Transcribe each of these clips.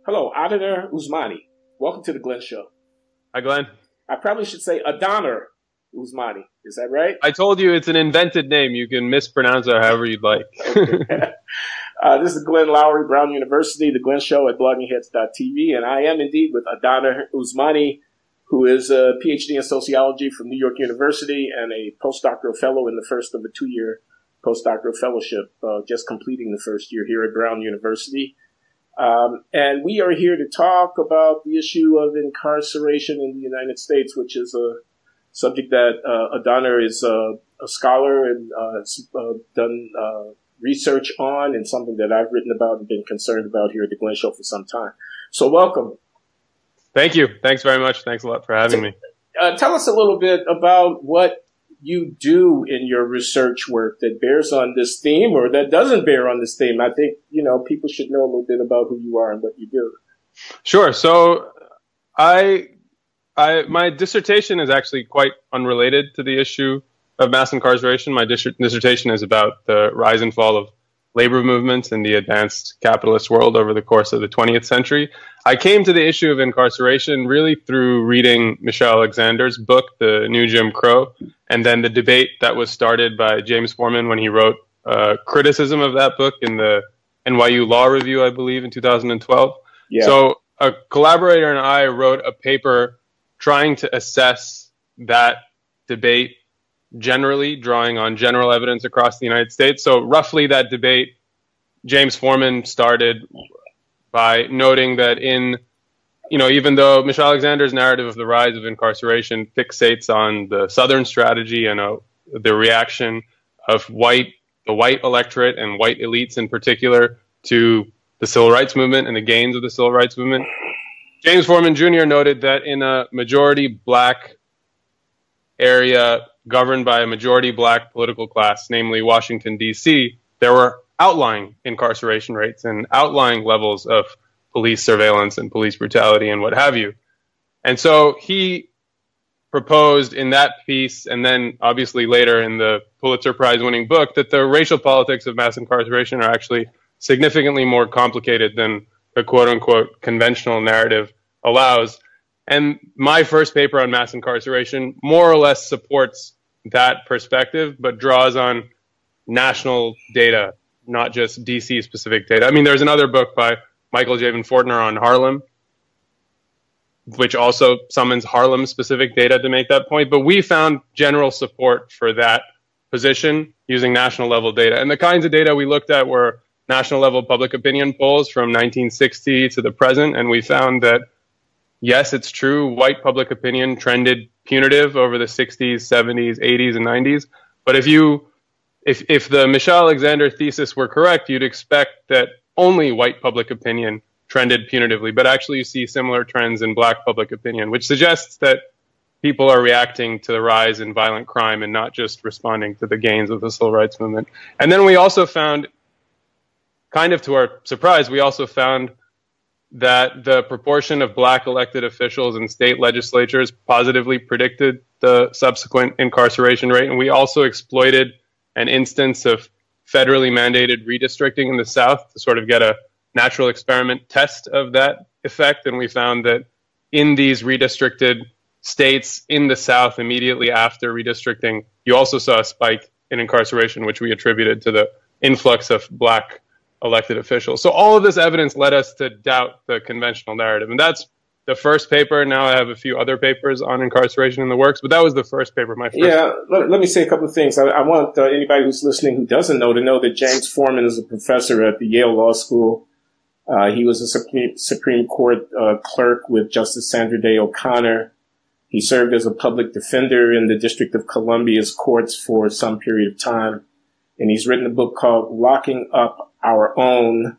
Hello, Adaner Usmani. Welcome to the Glenn Show. Hi, Glenn. I probably should say Adaner Usmani. Is that right? I told you it's an invented name. You can mispronounce it however you'd like. Okay. This is Glenn Loury, Brown University, the Glenn Show at bloggingheads.tv, and I am indeed with Adaner Usmani, who is a PhD in sociology from New York University and a postdoctoral fellow in the first of a 2-year postdoctoral fellowship, just completing the first year here at Brown University. And we are here to talk about the issue of incarceration in the United States, which is a subject that Adaner is a scholar and has done research on, and something that I've written about and been concerned about here at the Glenn Show for some time. So welcome. Thank you. Thanks very much. Thanks a lot for having me. Tell us a little bit about what you do in your research work that bears on this theme or that doesn't bear on this theme. I think, people should know a little bit about who you are and what you do. Sure. So my dissertation is actually quite unrelated to the issue of mass incarceration. My dissertation is about the rise and fall of labor movements in the advanced capitalist world over the course of the 20th century. I came to the issue of incarceration really through reading Michel Alexander's book, The New Jim Crow, and then the debate that was started by James Forman when he wrote criticism of that book in the NYU Law Review, I believe, in 2012. Yeah. So a collaborator and I wrote a paper trying to assess that debate generally, drawing on general evidence across the United States. So roughly that debate, James Forman started by noting that even though Michel Alexander's narrative of the rise of incarceration fixates on the Southern strategy and the reaction of the white electorate and white elites in particular to the civil rights movement and the gains of the civil rights movement, James Forman Jr. noted that in a majority black area governed by a majority black political class, namely Washington, D.C., there were outlying incarceration rates and outlying levels of police surveillance and police brutality and what have you. And so he proposed in that piece, and then obviously later in the Pulitzer Prize-winning book, that the racial politics of mass incarceration are actually significantly more complicated than the quote-unquote conventional narrative allows. And my first paper on mass incarceration more or less supports that perspective, but draws on national data, not just DC specific data. I mean, there's another book by Michael Javen Fortner on Harlem, which also summons Harlem specific data to make that point. But we found general support for that position using national level data. And the kinds of data we looked at were national level public opinion polls from 1960 to the present. And we found that, yes, it's true, white public opinion trended punitive over the 60s, 70s, 80s, and 90s. But if the Michel Alexander thesis were correct, you'd expect that only white public opinion trended punitively. But actually you see similar trends in black public opinion, which suggests that people are reacting to the rise in violent crime and not just responding to the gains of the civil rights movement. And then we also found, kind of to our surprise, we also found that the proportion of black elected officials in state legislatures positively predicted the subsequent incarceration rate. And we also exploited an instance of federally mandated redistricting in the South to sort of get a natural experiment test of that effect. And we found that in these redistricted states in the South immediately after redistricting, you also saw a spike in incarceration, which we attributed to the influx of black elected officials. So all of this evidence led us to doubt the conventional narrative. And that's the first paper. Now I have a few other papers on incarceration in the works, but that was the first paper, my first. Yeah, let me say a couple of things. I want anybody who's listening who doesn't know to know that James Forman is a professor at the Yale Law School. He was a Supreme Court clerk with Justice Sandra Day O'Connor. He served as a public defender in the District of Columbia's courts for some period of time. And he's written a book called Locking Up Our Own,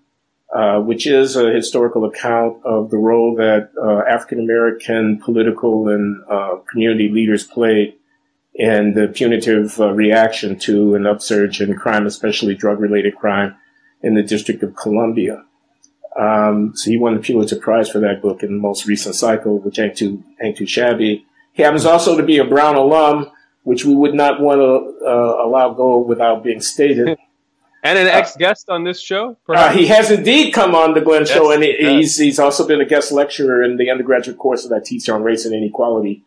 which is a historical account of the role that African-American political and community leaders played in the punitive reaction to an upsurge in crime, especially drug-related crime, in the District of Columbia. So he won the Pulitzer Prize for that book in the most recent cycle, which ain't too shabby. He happens also to be a Brown alum, which we would not want to allow go without being stated. And an ex-guest on this show, he has indeed come on the Glenn Show, and he's also been a guest lecturer in the undergraduate course that I teach on race and inequality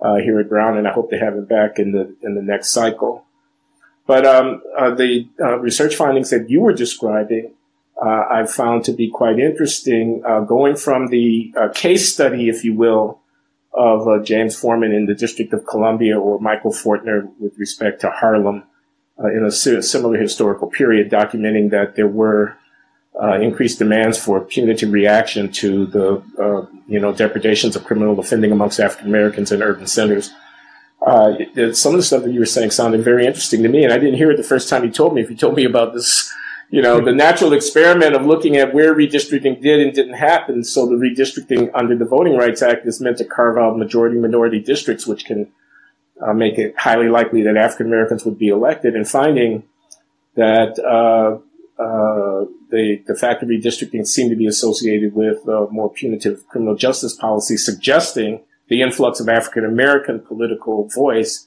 here at Brown, and I hope to have him back in the next cycle. But the research findings that you were describing, I found to be quite interesting, going from the case study, if you will, of James Foreman in the District of Columbia, or Michael Fortner with respect to Harlem, in a similar historical period, documenting that there were increased demands for punitive reaction to the depredations of criminal offending amongst African Americans in urban centers. Some of the stuff that you were saying sounded very interesting to me, and I didn't hear it the first time you told me. If you told me about this, the natural experiment of looking at where redistricting did and didn't happen, so the redistricting under the Voting Rights Act is meant to carve out majority-minority districts, which can make it highly likely that African Americans would be elected, and finding that the fact that redistricting seemed to be associated with more punitive criminal justice policy, suggesting the influx of African American political voice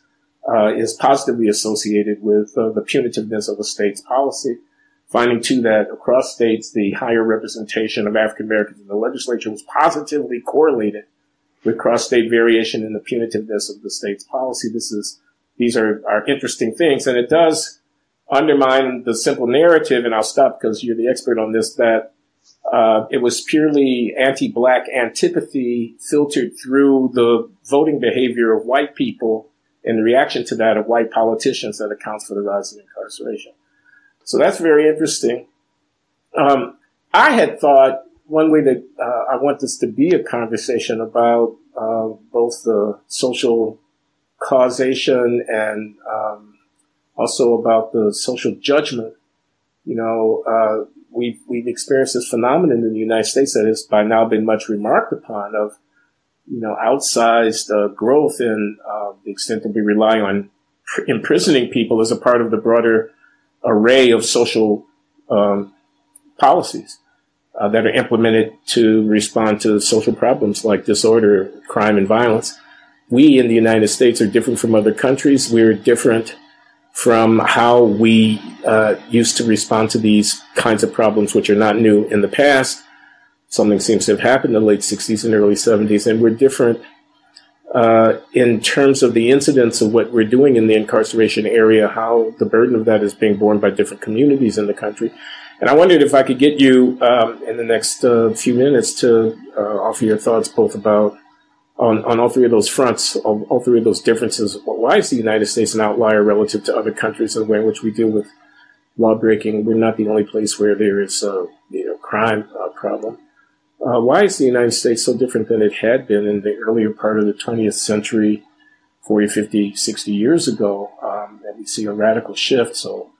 is positively associated with the punitiveness of the state's policy. Finding, too, that across states, the higher representation of African Americans in the legislature was positively correlated with cross-state variation in the punitiveness of the state's policy. These are interesting things, and it does undermine the simple narrative, and I'll stop because you're the expert on this, that it was purely anti-black antipathy filtered through the voting behavior of white people and the reaction to that of white politicians that accounts for the rise of incarceration. So that's very interesting. I had thought one way that I want this to be a conversation about both the social causation and also about the social judgment. We've experienced this phenomenon in the United States that has by now been much remarked upon of, outsized growth in the extent that we rely on imprisoning people as a part of the broader array of social policies that are implemented to respond to social problems like disorder, crime, and violence. We in the United States are different from other countries. We're different from how we used to respond to these kinds of problems, which are not new in the past. Something seems to have happened in the late 60s and early 70s, and we're different in terms of the incidence of what we're doing in the incarceration area, how the burden of that is being borne by different communities in the country. And I wondered if I could get you in the next few minutes to offer your thoughts both about on all three of those fronts, all three of those differences. Why is the United States an outlier relative to other countries in the way in which we deal with law breaking? We're not the only place where there is a crime problem. Why is the United States so different than it had been in the earlier part of the 20th century, 40, 50, 60 years ago? And we see a radical shift. So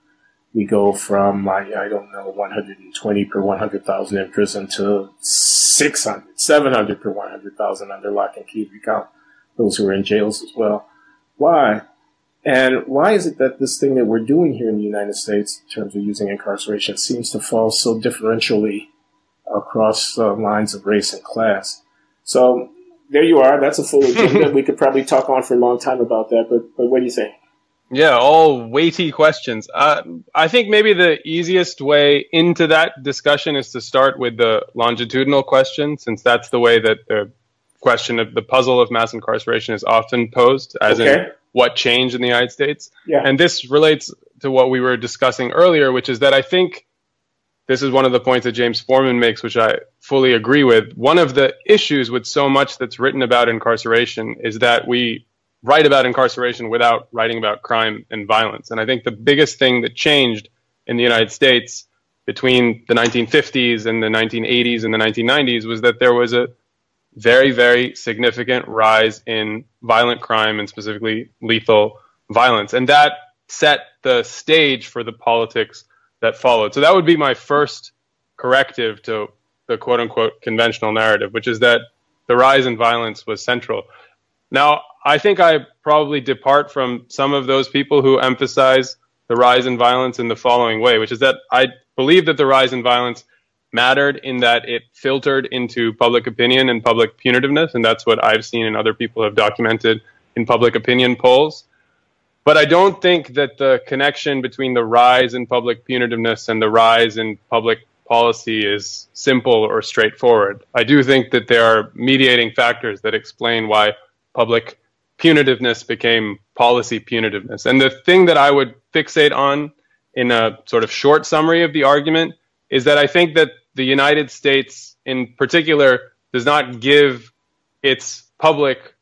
we go from, 120 per 100,000 in prison to 600, 700 per 100,000 under lock and key. We count those who are in jails as well. Why? And why is it that this thing that we're doing here in the United States in terms of using incarceration seems to fall so differentially across lines of race and class? So there you are. That's a full agenda. We could probably talk on for a long time about that, but what do you think? Yeah, all weighty questions. I think maybe the easiest way into that discussion is to start with the longitudinal question, since that's the way that the question of the puzzle of mass incarceration is often posed, as in what changed in the United States. Yeah. And this relates to what we were discussing earlier, which is that I think this is one of the points that James Foreman makes, which I fully agree with. One of the issues with so much that's written about incarceration is that we write about incarceration without writing about crime and violence. And I think the biggest thing that changed in the United States between the 1950s and the 1980s and the 1990s was that there was a very, very significant rise in violent crime and specifically lethal violence. And that set the stage for the politics that followed. So that would be my first corrective to the quote unquote conventional narrative, which is that the rise in violence was central. Now, I think I probably depart from some of those people who emphasize the rise in violence in the following way, which is that I believe that the rise in violence mattered in that it filtered into public opinion and public punitiveness, and that's what I've seen and other people have documented in public opinion polls. But I don't think that the connection between the rise in public punitiveness and the rise in public policy is simple or straightforward. I do think that there are mediating factors that explain why public punitiveness became policy punitiveness. And the thing that I would fixate on in a sort of short summary of the argument is that I think that the United States in particular does not give its public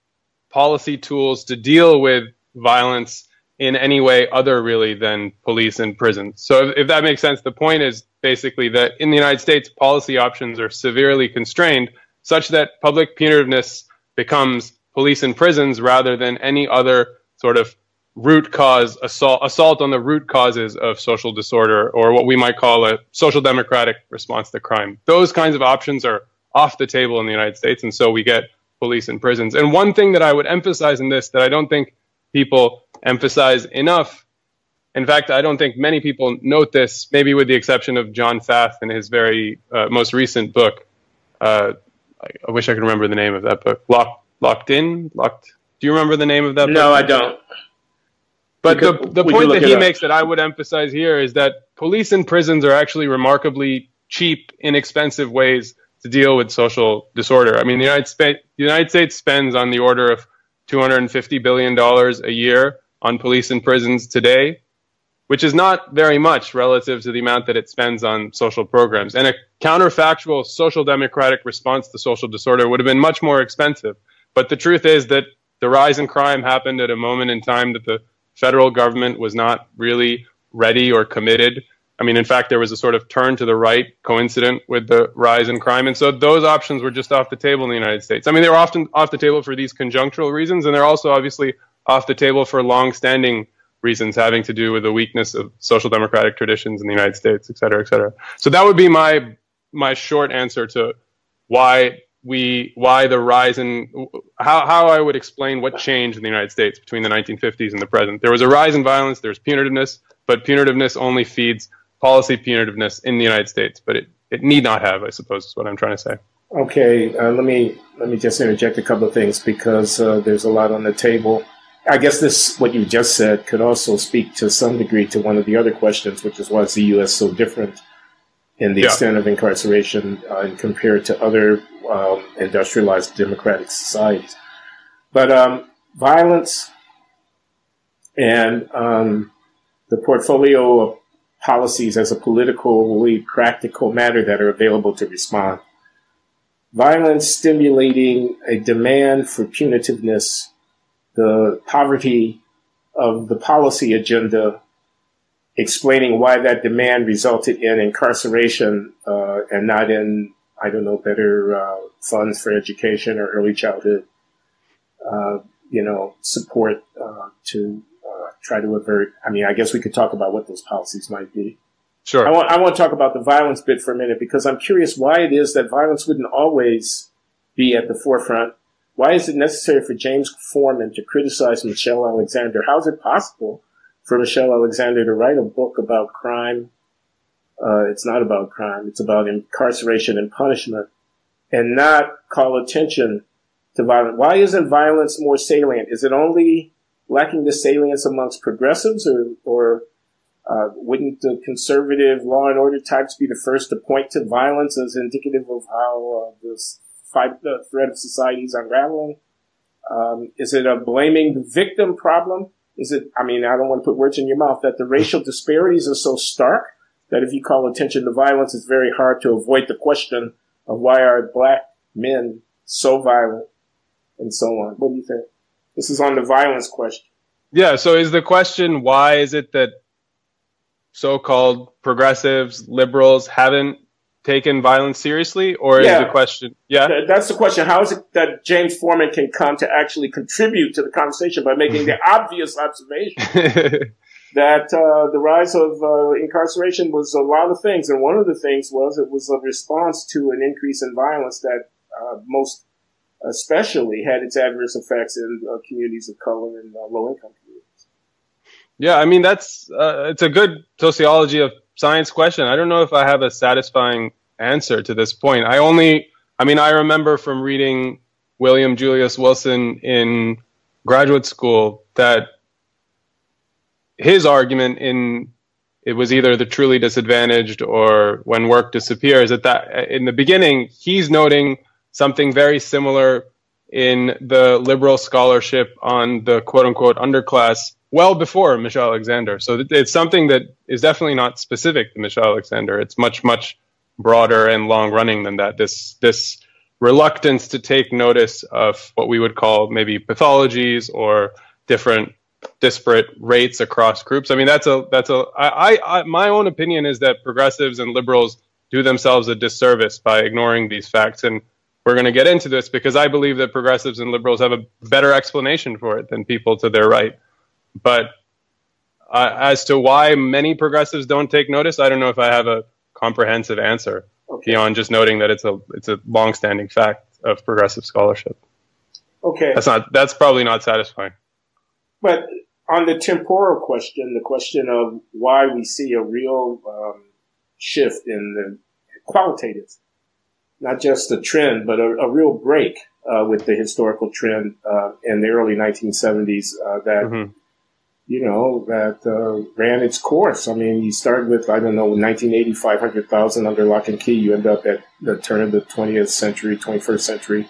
policy tools to deal with violence in any way other really than police and prisons. So if that makes sense, the point is basically that in the United States, policy options are severely constrained such that public punitiveness becomes police and prisons rather than any other sort of root cause assault on the root causes of social disorder, or what we might call a social democratic response to crime. Those kinds of options are off the table in the United States, and so we get police and prisons. And one thing that I would emphasize in this that I don't think people emphasize enough, in fact, I don't think many people note this, maybe with the exception of John Fath in his very most recent book. I wish I could remember the name of that book. Locked In? Do you remember the name of that book? No, I don't. But the point that he makes that I would emphasize here is that police and prisons are actually remarkably cheap, inexpensive ways to deal with social disorder. I mean, the United States spends on the order of $250 billion a year on police and prisons today, which is not very much relative to the amount that it spends on social programs. And a counterfactual social democratic response to social disorder would have been much more expensive. But the truth is that the rise in crime happened at a moment in time that the federal government was not really ready or committed. I mean, in fact, there was a sort of turn to the right coincident with the rise in crime. And so those options were just off the table in the United States. I mean, they were often off the table for these conjunctural reasons, and they're also obviously off the table for long-standing reasons having to do with the weakness of social democratic traditions in the United States, et cetera, et cetera. So that would be my short answer to why the rise in how I would explain what changed in the United States between the 1950s and the present. There was a rise in violence, there's punitiveness, but punitiveness only feeds policy punitiveness in the United States, but it need not have, I suppose, is what I'm trying to say. Okay, let me just interject a couple of things because there's a lot on the table. I guess what you just said could also speak to some degree to one of the other questions, which is why is the U.S. so different in the extent of incarceration compared to other industrialized democratic societies. But violence and the portfolio of policies as a politically practical matter that are available to respond. Violence stimulating a demand for punitiveness, the poverty of the policy agenda, explaining why that demand resulted in incarceration and not in, I don't know, better funds for education or early childhood, support to try to avert. I mean, I guess we could talk about what those policies might be. Sure. I want to talk about the violence bit for a minute because I'm curious why it is that violence wouldn't always be at the forefront. Why is it necessary for James Forman to criticize Michelle Alexander? How is it possible for Michelle Alexander to write a book about crime? It's not about crime. It's about incarceration and punishment and not call attention to violence. Why isn't violence more salient? Is it only lacking the salience amongst progressives or wouldn't the conservative law and order types be the first to point to violence as indicative of how the thread of society is unraveling? Is it a blaming the victim problem? Is it, I mean, I don't want to put words in your mouth, that the racial disparities are so stark that if you call attention to violence, it's very hard to avoid the question of why are black men so violent and so on. What do you think? This is on the violence question. Yeah, so is the question, why is it that so-called progressives, liberals haven't taken violence seriously? Or is the question, that's the question. How is it that James Forman can come to actually contribute to the conversation by making the obvious observation that the rise of incarceration was a lot of things. And one of the things was it was a response to an increase in violence that most especially had its adverse effects in communities of color and low-income communities. Yeah, I mean, it's a good sociology of science question. I don't know if I have a satisfying answer to this point. I remember from reading William Julius Wilson in graduate school that his argument it was either the truly disadvantaged or when work disappears, that in the beginning, he's noting something very similar in the liberal scholarship on the quote unquote underclass well before Michel Alexander. So it's something that is definitely not specific to Michel Alexander. It's much, much broader and long running than that. This reluctance to take notice of what we would call maybe pathologies or different disparate rates across groups. I mean, my own opinion is that progressives and liberals do themselves a disservice by ignoring these facts. And we're going to get into this because I believe that progressives and liberals have a better explanation for it than people to their right. But as to why many progressives don't take notice, I don't know if I have a comprehensive answer beyond just noting that it's a long-standing fact of progressive scholarship. Okay. That's probably not satisfying. But on the temporal question, the question of why we see a real shift in the qualitative, not just a trend, but a real break with the historical trend in the early 1970s that, that ran its course. I mean, you start with, 1980, 500,000 under lock and key. You end up at the turn of the 21st century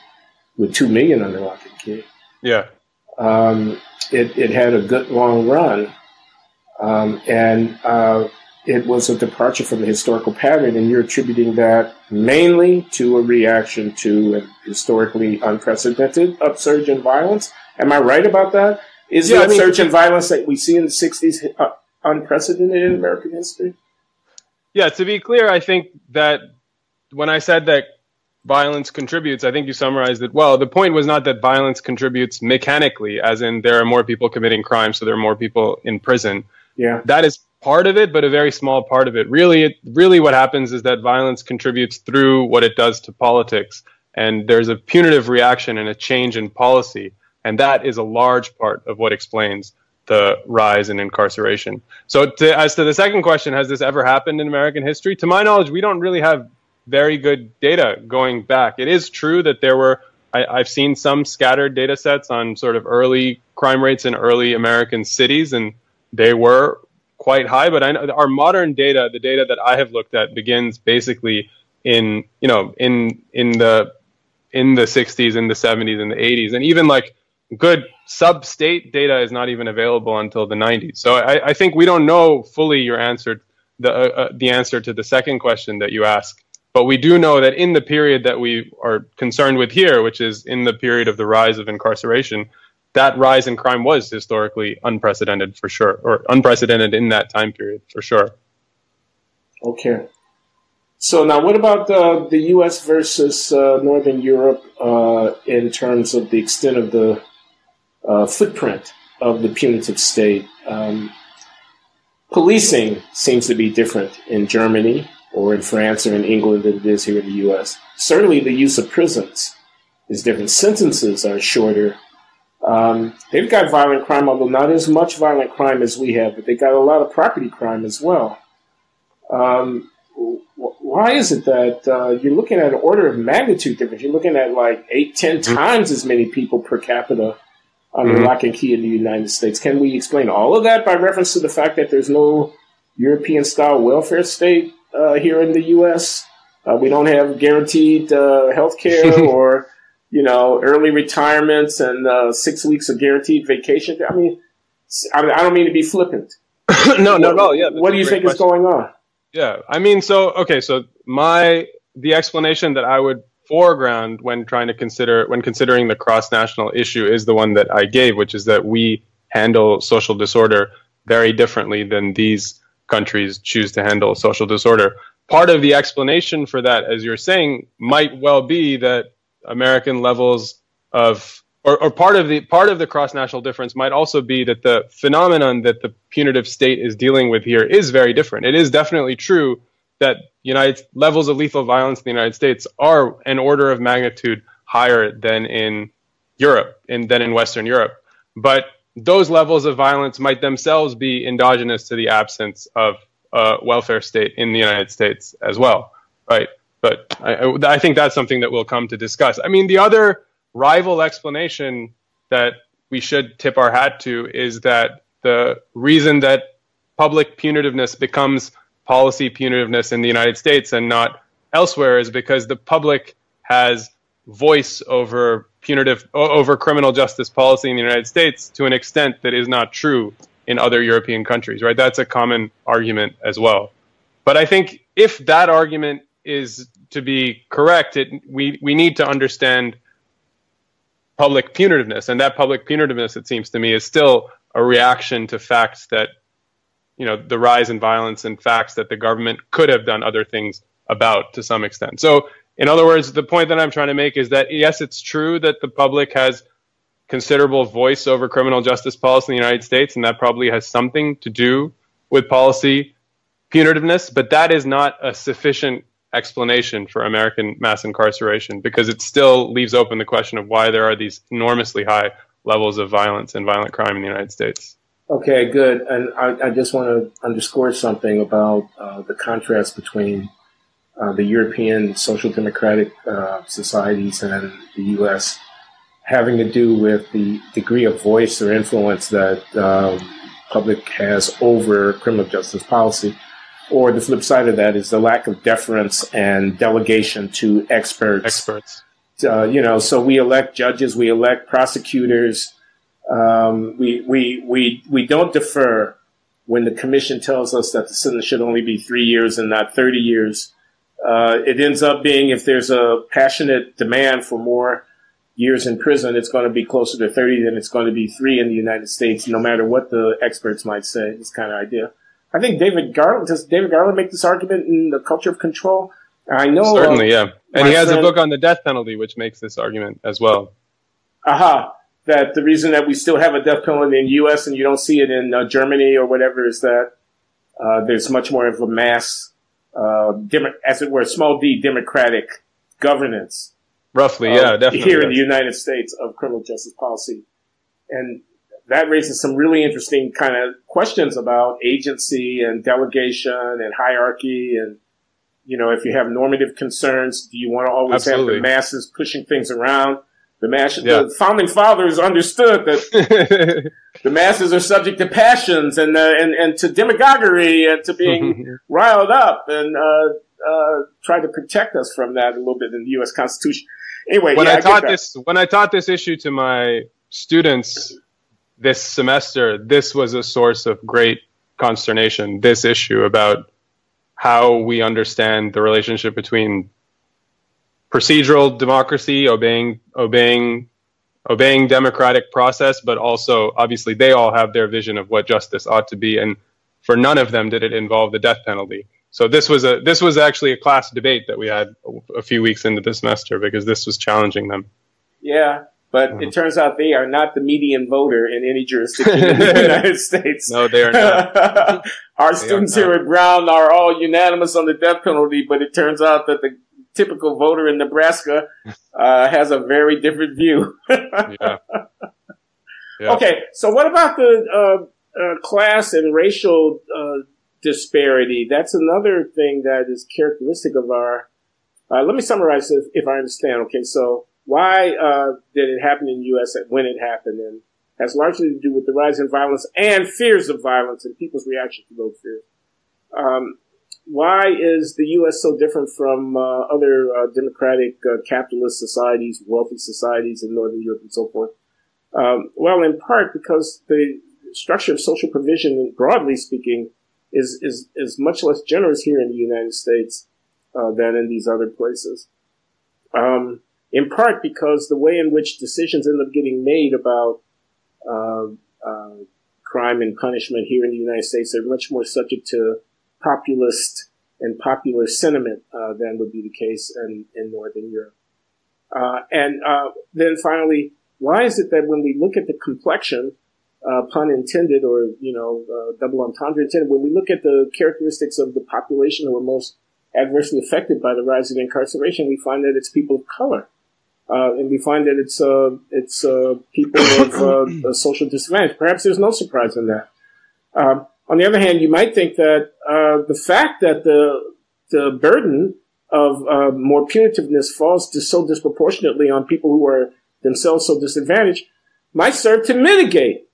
with 2 million under lock and key. Yeah. It had a good long run, and it was a departure from the historical pattern, and you're attributing that mainly to a reaction to a historically unprecedented upsurge in violence. Am I right about that? Is the upsurge in violence that we see in the 60s unprecedented in American history? Yeah, to be clear, I think that when I said that violence contributes, I think you summarized it well. The point was not that violence contributes mechanically, as in there are more people committing crimes, so there are more people in prison. Yeah. That is part of it, but a very small part of it. Really what happens is that violence contributes through what it does to politics. And there's a punitive reaction and a change in policy. And that is a large part of what explains the rise in incarceration. So as to the second question, has this ever happened in American history? To my knowledge, we don't really have very good data going back. It is true that I've seen some scattered data sets on sort of early crime rates in early American cities, and they were quite high. But I know our modern data, the data that I have looked at, begins basically in the 60s, in the 70s, in the 80s, and even like good sub-state data is not even available until the 90s. So I think we don't know fully your answer, the answer to the second question that you asked. But we do know that in the period that we are concerned with here, which is in the period of the rise of incarceration, that rise in crime was historically unprecedented for sure, or unprecedented in that time period for sure. Okay. So now what about the U.S. versus Northern Europe in terms of the extent of the footprint of the punitive state? Policing seems to be different in Germany or in France or in England than it is here in the U.S. Certainly the use of prisons is different. Sentences are shorter. They've got violent crime, although not as much violent crime as we have, but they got a lot of property crime as well. Why is it that you're looking at an order of magnitude difference? You're looking at like 8-10 times as many people per capita under lock and key in the United States. Can we explain all of that by reference to the fact that there's no European-style welfare state here in the U.S.? We don't have guaranteed health care or, early retirements and 6 weeks of guaranteed vacation. I mean, I don't mean to be flippant. No. Yeah. What do you think is going on? Yeah. I mean, so the explanation that I would foreground when considering the cross-national issue is the one that I gave, which is that we handle social disorder very differently than these countries choose to handle social disorder. Part of the explanation for that, as you're saying, might well be that American levels of, or part of the cross-national difference might also be that the phenomenon that the punitive state is dealing with here is very different. It is definitely true that levels of lethal violence in the United States are an order of magnitude higher than in Europe, than in Western Europe. But those levels of violence might themselves be endogenous to the absence of a welfare state in the United States as well, right? But I think that's something that we'll come to discuss. I mean, the other rival explanation that we should tip our hat to is that the reason that public punitiveness becomes policy punitiveness in the United States and not elsewhere is because the public has voice over criminal justice policy in the United States to an extent that is not true in other European countries, right? That's a common argument as well. But I think if that argument is to be correct, we need to understand public punitiveness, and that public punitiveness, it seems to me, is still a reaction to facts that, the rise in violence and facts that the government could have done other things about to some extent. So, in other words, the point that I'm trying to make is that, yes, it's true that the public has considerable voice over criminal justice policy in the United States, and that probably has something to do with policy punitiveness, but that is not a sufficient explanation for American mass incarceration, because it still leaves open the question of why there are these enormously high levels of violence and violent crime in the United States. Okay, good. And I just want to underscore something about the contrast between the European social democratic societies and the U.S. having to do with the degree of voice or influence that public has over criminal justice policy. Or the flip side of that is the lack of deference and delegation to experts. So we elect judges, we elect prosecutors. We don't defer when the commission tells us that the sentence should only be 3 years and not 30 years. It ends up being, if there's a passionate demand for more years in prison, it's going to be closer to 30 than it's going to be 3 in the United States, no matter what the experts might say. This kind of idea. I think does David Garland make this argument in The Culture of Control? I know. Certainly, yeah. And he has a book on the death penalty, which makes this argument as well. That the reason that we still have a death penalty in the U.S. and you don't see it in Germany or whatever is that there's much more of a mass, as it were, small d, democratic governance. Roughly, yeah, definitely. Here in the United States of criminal justice policy. And that raises some really interesting kind of questions about agency and delegation and hierarchy. And, if you have normative concerns, do you want to always have the masses pushing things around? The founding fathers understood that the masses are subject to passions and to demagoguery and to being riled up, and try to protect us from that a little bit in the U.S. Constitution. Anyway, when I taught this issue to my students this semester, this was a source of great consternation. This issue about how we understand the relationship between procedural democracy, obeying democratic process, but also obviously they all have their vision of what justice ought to be, and for none of them did it involve the death penalty. So this was actually a class debate that we had a few weeks into the semester because this was challenging them. Yeah, but it turns out they are not the median voter in any jurisdiction in the United States. No, they are not. Our students here at Brown are all unanimous on the death penalty, but it turns out that the typical voter in Nebraska has a very different view. Yeah. Okay, so what about the class and racial disparity? That's another thing that is characteristic of our... let me summarize this if I understand. Okay, so why did it happen in the U.S. when it happened? And has largely to do with the rise in violence and fears of violence and people's reaction to those fears. Why is the U.S. so different from other democratic capitalist societies, wealthy societies in Northern Europe and so forth? Well, in part because the structure of social provision, broadly speaking, is much less generous here in the United States than in these other places. In part because the way in which decisions end up getting made about crime and punishment here in the United States are much more subject to populist and popular sentiment than would be the case in Northern Europe. And then finally, why is it that when we look at the complexion, pun intended, or double entendre intended, when we look at the characteristics of the population who are most adversely affected by the rise of incarceration, we find that it's people of color, and we find that it's people of social disadvantage. Perhaps there's no surprise in that. On the other hand, you might think that the fact that the burden of more punitiveness falls so disproportionately on people who are themselves so disadvantaged might serve to mitigate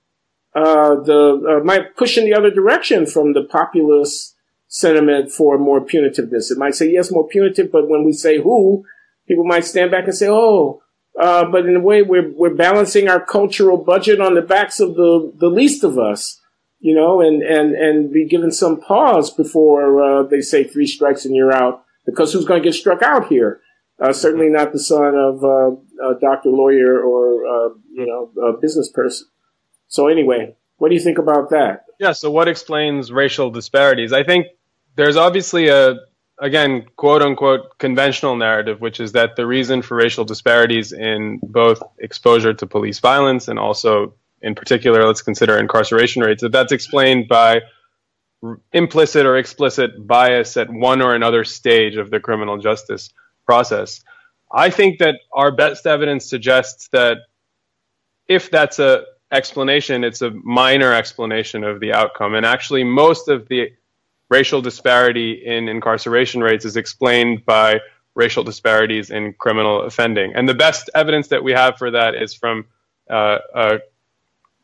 might push in the other direction from the populist sentiment for more punitiveness. It might say, yes, more punitive, but when we say who, people might stand back and say, oh, but in a way we're balancing our cultural budget on the backs of the least of us, you know, and be given some pause before they say 3 strikes and you're out, because who's going to get struck out here? Certainly not the son of a doctor, lawyer, or a business person. So anyway, what do you think about that? Yeah, so what explains racial disparities? I think there's obviously again, quote unquote, conventional narrative, which is that the reason for racial disparities in both exposure to police violence and also in particular, let's consider incarceration rates, that's explained by implicit or explicit bias at one or another stage of the criminal justice process. I think that our best evidence suggests that if that's a explanation, it's a minor explanation of the outcome. And actually, most of the racial disparity in incarceration rates is explained by racial disparities in criminal offending. And the best evidence that we have for that is from a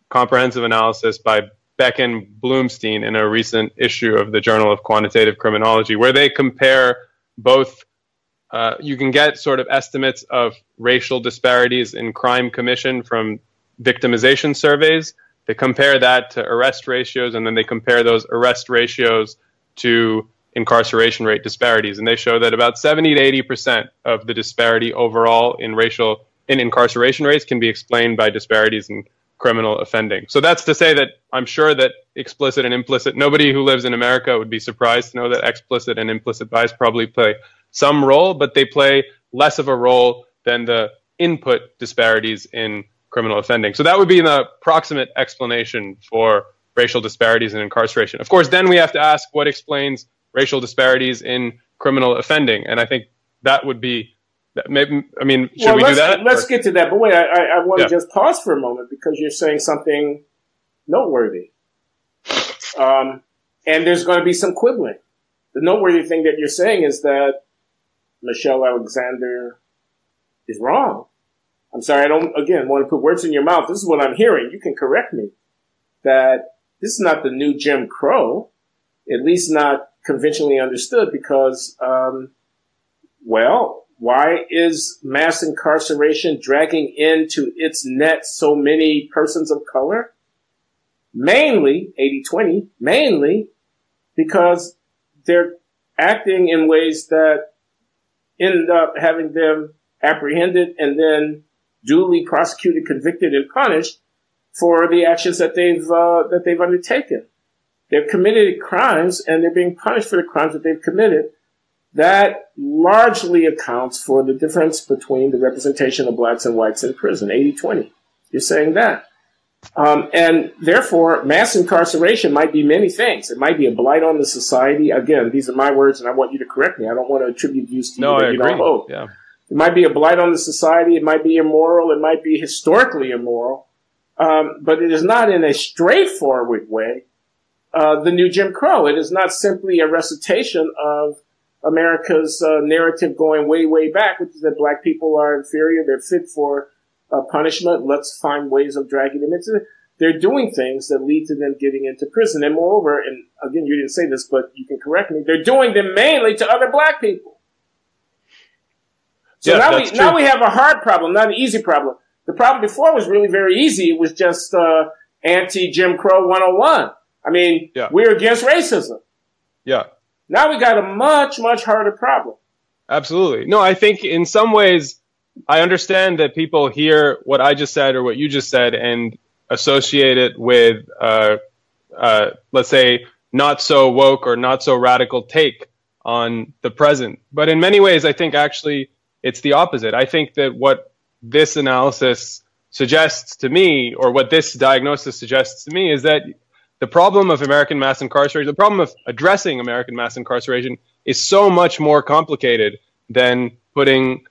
comprehensive analysis by Beck and Bloomstein in a recent issue of the Journal of Quantitative Criminology, where they compare both, you can get sort of estimates of racial disparities in crime commission from victimization surveys. They compare that to arrest ratios, and then they compare those arrest ratios to incarceration rate disparities. And they show that about 70 to 80% of the disparity overall in incarceration rates can be explained by disparities in criminal offending. So that's to say that I'm sure that explicit and implicit, nobody who lives in America would be surprised to know that explicit and implicit bias probably play some role, but they play less of a role than the input disparities in criminal offending. So that would be an approximate explanation for racial disparities in incarceration. Of course, then we have to ask what explains racial disparities in criminal offending. And I think that would be, maybe, I mean, should we do that? Let's get to that. But wait, I want to just pause for a moment, because you're saying something noteworthy. And there's going to be some quibbling. The noteworthy thing that you're saying is that Michelle Alexander is wrong. I'm sorry, I don't, again, want to put words in your mouth. This is what I'm hearing. You can correct me. That this is not the new Jim Crow, at least not conventionally understood, because, why is mass incarceration dragging into its net so many persons of color? Mainly, 80-20, mainly because they're acting in ways that end up having them apprehended and then duly prosecuted, convicted, and punished for the actions that they've undertaken. They've committed crimes and they're being punished for the crimes that they've committed. That largely accounts for the difference between the representation of blacks and whites in prison, 80-20. You're saying that. And therefore, mass incarceration might be many things. It might be a blight on the society. Again, these are my words, and I want you to correct me. I don't want to attribute views to you that you don't hold. Yeah. It might be a blight on the society. It might be immoral. It might be historically immoral. But it is not in a straightforward way the new Jim Crow. It is not simply a recitation of America's narrative going way, way back, which is that black people are inferior. They're fit for punishment. Let's find ways of dragging them into it. They're doing things that lead to them getting into prison. And moreover, and again, you didn't say this, but you can correct me, they're doing them mainly to other black people. So now we have a hard problem, not an easy problem. The problem before was really very easy. It was just anti-Jim Crow 101. I mean, we're against racism. Yeah. Now we got a much, much harder problem. Absolutely. No, I think in some ways, I understand that people hear what I just said or what you just said and associate it with, let's say, not so woke or not so radical take on the present. But in many ways, I think actually it's the opposite. I think that what this analysis suggests to me, or what this diagnosis suggests to me, is that the problem of American mass incarceration, the problem of addressing American mass incarceration is so much more complicated than putting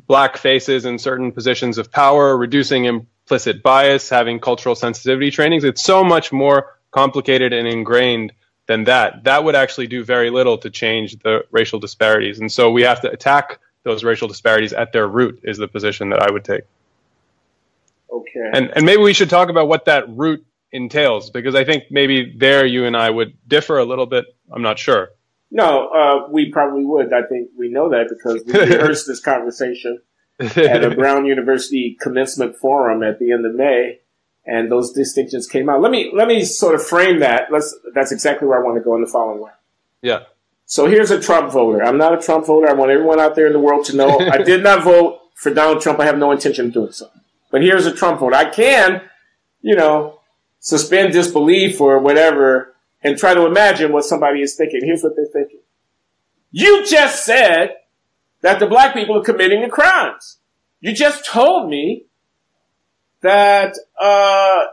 black faces in certain positions of power, reducing implicit bias, having cultural sensitivity trainings. It's so much more complicated and ingrained than that. That would actually do very little to change the racial disparities. And so we have to attack those racial disparities at their root, is the position that I would take. Okay. And maybe we should talk about what that root entails, because I think maybe there you and I would differ a little bit. I'm not sure. No, we probably would. I think we know that because we rehearsed this conversation at a Brown University commencement forum at the end of May, and those distinctions came out. Let me sort of frame that. That's exactly where I want to go in the following way. Yeah. So here's a Trump voter. I'm not a Trump voter. I want everyone out there in the world to know I did not vote for Donald Trump. I have no intention of doing so. But here's a Trump voter. I can, suspend disbelief or whatever and try to imagine what somebody is thinking. Here's what they're thinking. You just said that the black people are committing the crimes. You just told me that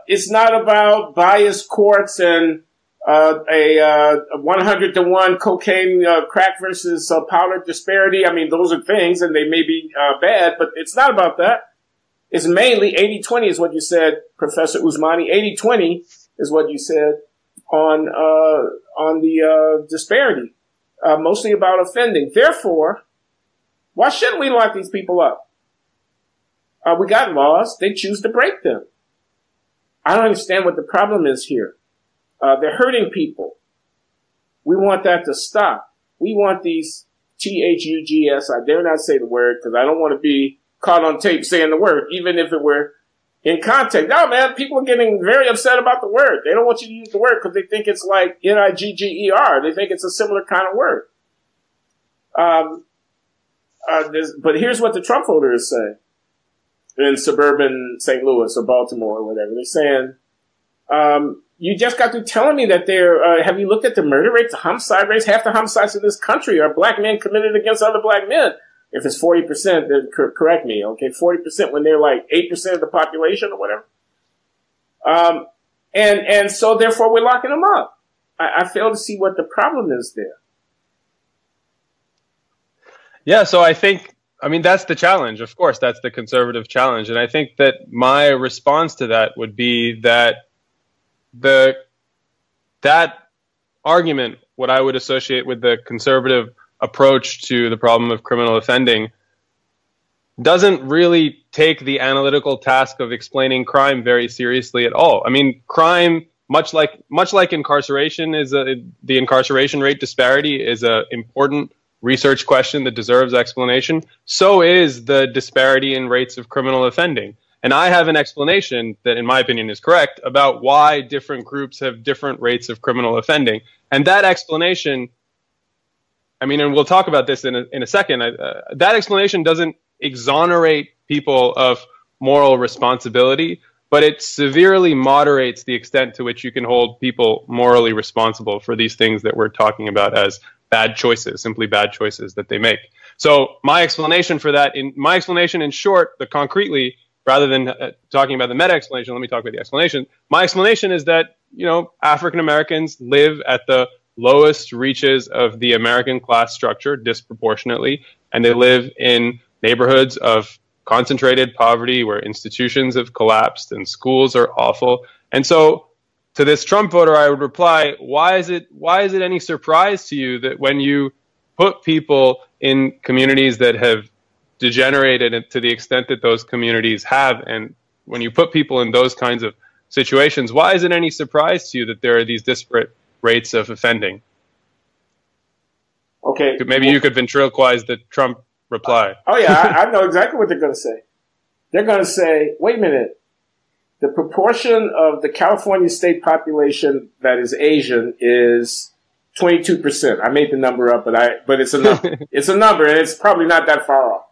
it's not about biased courts and a 100-to-1 cocaine crack versus powder disparity. I mean, those are things, and they may be bad, but it's not about that. It's mainly 80-20 is what you said, Professor Usmani. 80-20 is what you said on the disparity, mostly about offending. Therefore, why shouldn't we lock these people up? We got laws. They choose to break them. I don't understand what the problem is here. They're hurting people. We want that to stop. We want these THUGS. I dare not say the word because I don't want to be caught on tape saying the word, even if it were in context. No, man, people are getting very upset about the word. They don't want you to use the word because they think it's like Nigger. They think it's a similar kind of word. But here's what the Trump voter is saying in suburban St. Louis or Baltimore or whatever. They're saying, you just got through telling me that have you looked at the murder rates, the homicide rates? Half the homicides in this country are black men committed against other black men. If it's 40%, then correct me, okay? 40% when they're like 8% of the population or whatever. And so therefore we're locking them up. I fail to see what the problem is there. Yeah, so I mean, that's the challenge. Of course, that's the conservative challenge. And I think that my response to that would be that that argument, what I would associate with the conservative approach to the problem of criminal offending, doesn't really take the analytical task of explaining crime very seriously at all. I mean, crime, much like incarceration, the incarceration rate disparity is an important research question that deserves explanation. So is the disparity in rates of criminal offending. And I have an explanation that, in my opinion, is correct about why different groups have different rates of criminal offending. And that explanation, I mean, and we'll talk about this in a second, that explanation doesn't exonerate people of moral responsibility, but it severely moderates the extent to which you can hold people morally responsible for these things that we're talking about as bad choices, simply bad choices that they make. So my explanation for that, in short, but concretely, rather than talking about the meta explanation, let me talk about the explanation. My explanation is that, African Americans live at the lowest reaches of the American class structure disproportionately, and they live in neighborhoods of concentrated poverty where institutions have collapsed and schools are awful. And so to this Trump voter, I would reply, why is it any surprise to you that when you put people in communities that have degenerated to the extent that those communities have, and when you put people in those kinds of situations, why is it any surprise to you that there are these disparate rates of offending? Okay. Maybe you could ventriloquize the Trump reply. Oh, yeah, I know exactly what they're going to say. They're going to say, wait a minute, the proportion of the California state population that is Asian is 22%. I made the number up, but it's a number. It's a number, and it's probably not that far off.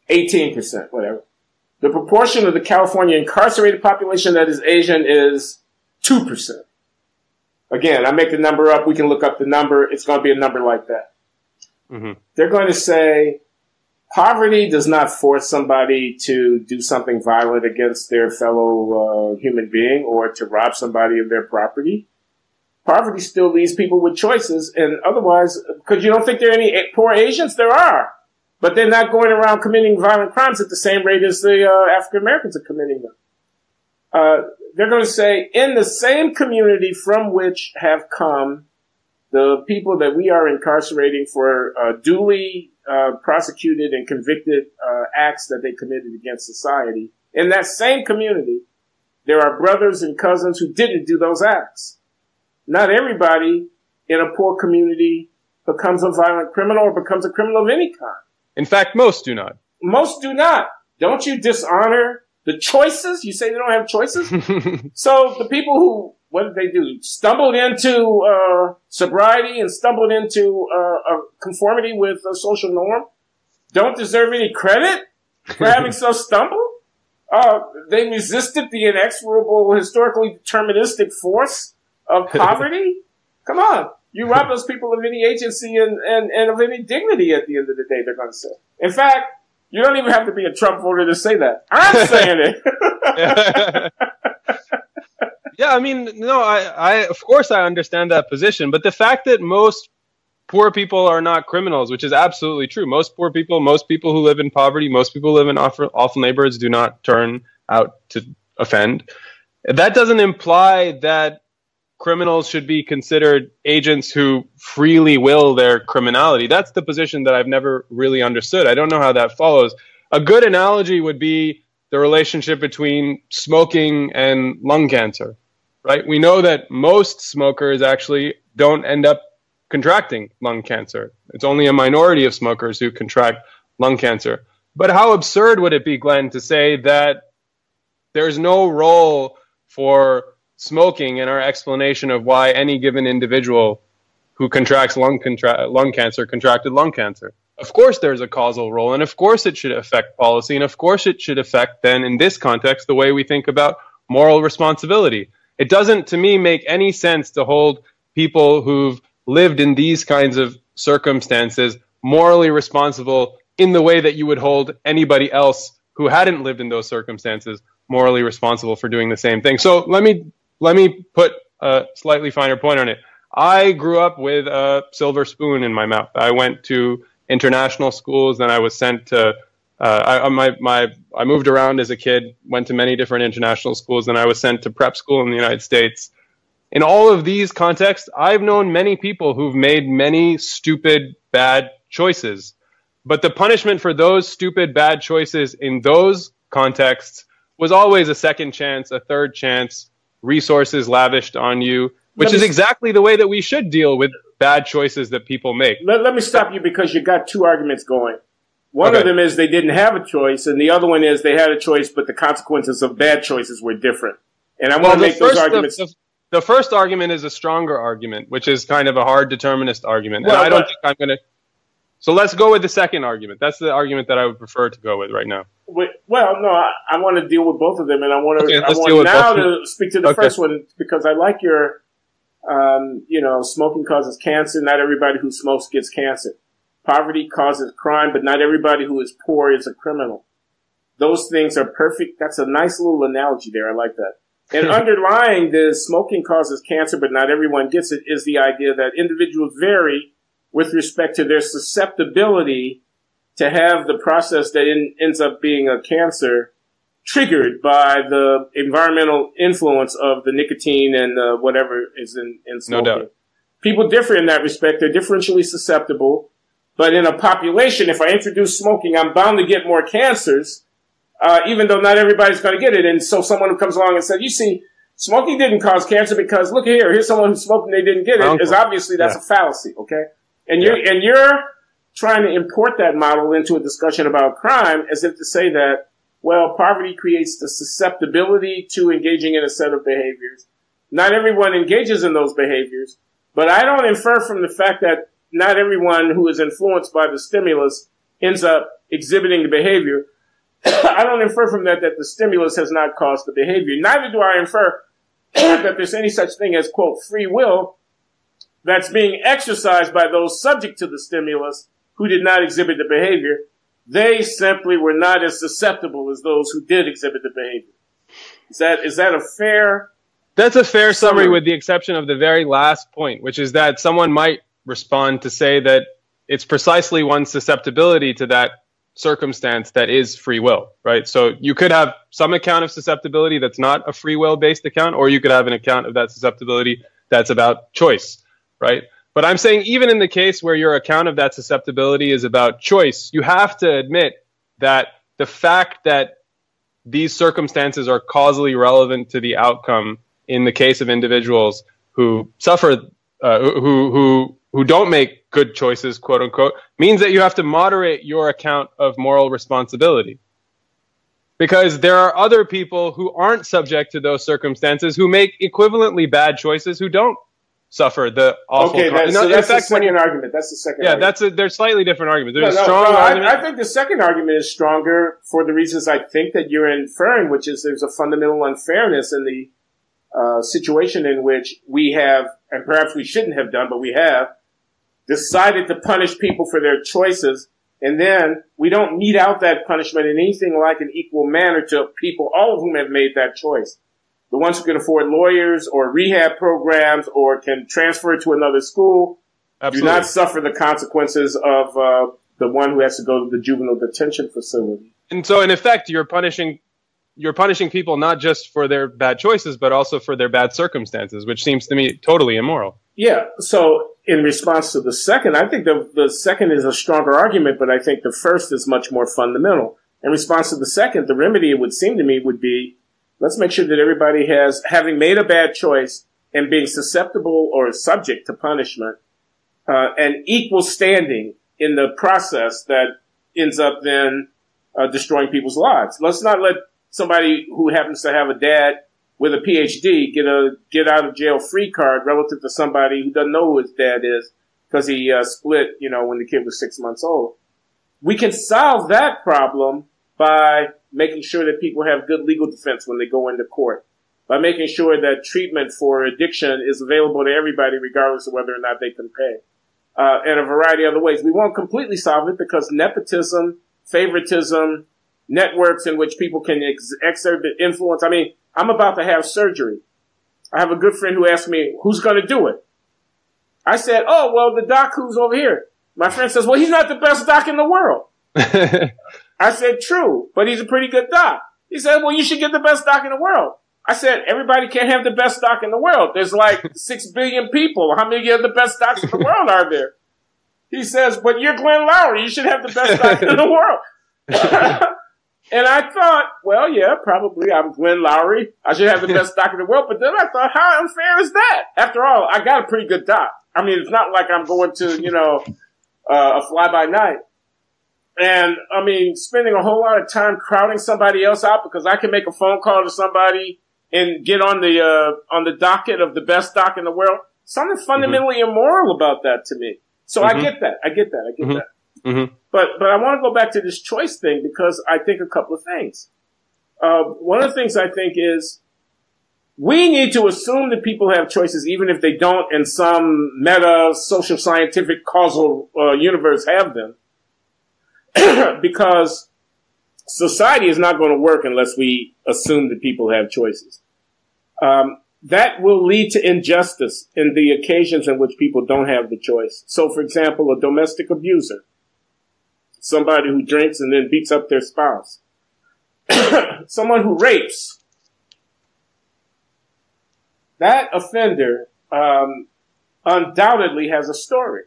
18%, whatever. The proportion of the California incarcerated population that is Asian is 2%. Again, I make the number up. We can look up the number. It's going to be a number like that. Mm-hmm. They're going to say poverty does not force somebody to do something violent against their fellow human being or to rob somebody of their property. Poverty still leaves people with choices, and otherwise, because you don't think there are any poor Asians, there are. But they're not going around committing violent crimes at the same rate as the African Americans are committing them. They're going to say, in the same community from which have come the people that we are incarcerating for duly prosecuted and convicted acts that they committed against society, in that same community, there are brothers and cousins who didn't do those acts. Not everybody in a poor community becomes a violent criminal or becomes a criminal of any kind. In fact, most do not. Most do not. Don't you dishonor the choices? You say they don't have choices? So the people who, what did they do? Stumbled into sobriety and stumbled into a conformity with a social norm don't deserve any credit for having so stumbled? They resisted the inexorable, historically deterministic force of poverty? Come on. You rob those people of any agency and of any dignity at the end of the day, they're going to say. In fact, you don't even have to be a Trump voter to say that. I'm saying it. Yeah, I mean, no, I of course I understand that position, but the fact that most poor people are not criminals, which is absolutely true. Most poor people, most people who live in poverty, most people who live in awful neighborhoods do not turn out to offend. That doesn't imply that criminals should be considered agents who freely will their criminality. That's the position that I've never really understood. I don't know how that follows. A good analogy would be the relationship between smoking and lung cancer, right? We know that most smokers actually don't end up contracting lung cancer. It's only a minority of smokers who contract lung cancer. But how absurd would it be, Glenn, to say that there's no role for smoking in our explanation of why any given individual who contracts lung cancer contracted lung cancer? Of course there's a causal role, and of course it should affect policy, and of course it should affect, then, in this context, the way we think about moral responsibility. It doesn't, to me, make any sense to hold people who've lived in these kinds of circumstances morally responsible in the way that you would hold anybody else who hadn't lived in those circumstances morally responsible for doing the same thing. So let me put a slightly finer point on it. I grew up with a silver spoon in my mouth. I went to international schools, then I was sent to, I moved around as a kid, went to many different international schools, then I was sent to prep school in the United States. In all of these contexts, I've known many people who've made many stupid, bad choices. But the punishment for those stupid, bad choices in those contexts was always a second chance, a third chance, resources lavished on you, which is exactly the way that we should deal with bad choices that people make. Let me stop you because you got two arguments going. One of them is they didn't have a choice, and the other one is they had a choice, but the consequences of bad choices were different. And I want to make those arguments. The first argument is a stronger argument, which is kind of a hard determinist argument. And I don't think I'm going to... So let's go with the second argument. That's the argument that I would prefer to go with right now. Well, no, I want to deal with both of them, and I want to speak to the first one because I like your, smoking causes cancer. Not everybody who smokes gets cancer. Poverty causes crime, but not everybody who is poor is a criminal. Those things are perfect. That's a nice little analogy there. I like that. And underlying this smoking causes cancer, but not everyone gets it, is the idea that individuals vary with respect to their susceptibility to have the process that ends up being a cancer triggered by the environmental influence of the nicotine and whatever is in smoking. No doubt. People differ in that respect. They're differentially susceptible. But in a population, if I introduce smoking, I'm bound to get more cancers, even though not everybody's going to get it. And so someone who comes along and says, you see, smoking didn't cause cancer because, look here's someone who smoked and they didn't get it, is obviously that's a fallacy, okay? And you're trying to import that model into a discussion about crime as if to say that, well, poverty creates the susceptibility to engaging in a set of behaviors. Not everyone engages in those behaviors, but I don't infer from the fact that not everyone who is influenced by the stimulus ends up exhibiting the behavior. I don't infer from that the stimulus has not caused the behavior. Neither do I infer that there's any such thing as, quote, free will that's being exercised by those subject to the stimulus who did not exhibit the behavior. They simply were not as susceptible as those who did exhibit the behavior. Is that a fair? That's a fair summary with the exception of the very last point, which is that someone might respond to say that it's precisely one's susceptibility to that circumstance that is free will, right? So you could have some account of susceptibility that's not a free will based account, or you could have an account of that susceptibility that's about choice, right? But I'm saying even in the case where your account of that susceptibility is about choice, you have to admit that the fact that these circumstances are causally relevant to the outcome in the case of individuals who suffer, who don't make good choices, quote unquote, means that you have to moderate your account of moral responsibility. Because there are other people who aren't subject to those circumstances who make equivalently bad choices who don't suffer the awful. Okay, so that's the second argument. That's the second argument. Yeah, they're slightly different arguments. There's a strong argument. I think the second argument is stronger for the reasons I think that you're inferring, which is there's a fundamental unfairness in the situation in which we have, and perhaps we shouldn't have done, but we have decided to punish people for their choices. And then we don't mete out that punishment in anything like an equal manner to people, all of whom have made that choice. The ones who can afford lawyers or rehab programs or can transfer to another school do not suffer the consequences of the one who has to go to the juvenile detention facility. And so, in effect, you're punishing people not just for their bad choices, but also for their bad circumstances, which seems to me totally immoral. Yeah. So in response to the second, I think the second is a stronger argument, but I think the first is much more fundamental. In response to the second, the remedy, it would seem to me, would be, let's make sure that everybody has, having made a bad choice and being susceptible or subject to punishment, an equal standing in the process that ends up then destroying people's lives. Let's not let somebody who happens to have a dad with a PhD get out of jail free card relative to somebody who doesn't know who his dad is because he split, when the kid was 6 months old. We can solve that problem by making sure that people have good legal defense when they go into court, by making sure that treatment for addiction is available to everybody regardless of whether or not they can pay, and a variety of other ways. We won't completely solve it because nepotism, favoritism, networks in which people can exert influence. I mean, I'm about to have surgery. I have a good friend who asked me, who's going to do it? I said, oh, well, the doc who's over here. My friend says, well, he's not the best doc in the world. I said, true, but he's a pretty good doc. He said, well, you should get the best doc in the world. I said, everybody can't have the best doc in the world. There's like 6 billion people. How many of the best docs in the world are there? He says, but you're Glenn Loury. You should have the best doc in the world. And I thought, well, yeah, probably I'm Glenn Loury. I should have the best doc in the world. But then I thought, how unfair is that? After all, I got a pretty good doc. I mean, it's not like I'm going to, a fly-by-night. And, I mean, spending a whole lot of time crowding somebody else out because I can make a phone call to somebody and get on the docket of the best doc in the world. Something fundamentally immoral about that to me. So I get that. I get that. Mm-hmm. But I want to go back to this choice thing because I think a couple of things. One of the things I think is we need to assume that people have choices even if they don't in some meta social scientific causal universe have them. Because society is not going to work unless we assume that people have choices. That will lead to injustice in the occasions in which people don't have the choice. So, for example, a domestic abuser. Somebody who drinks and then beats up their spouse. Someone who rapes. That offender undoubtedly has a story.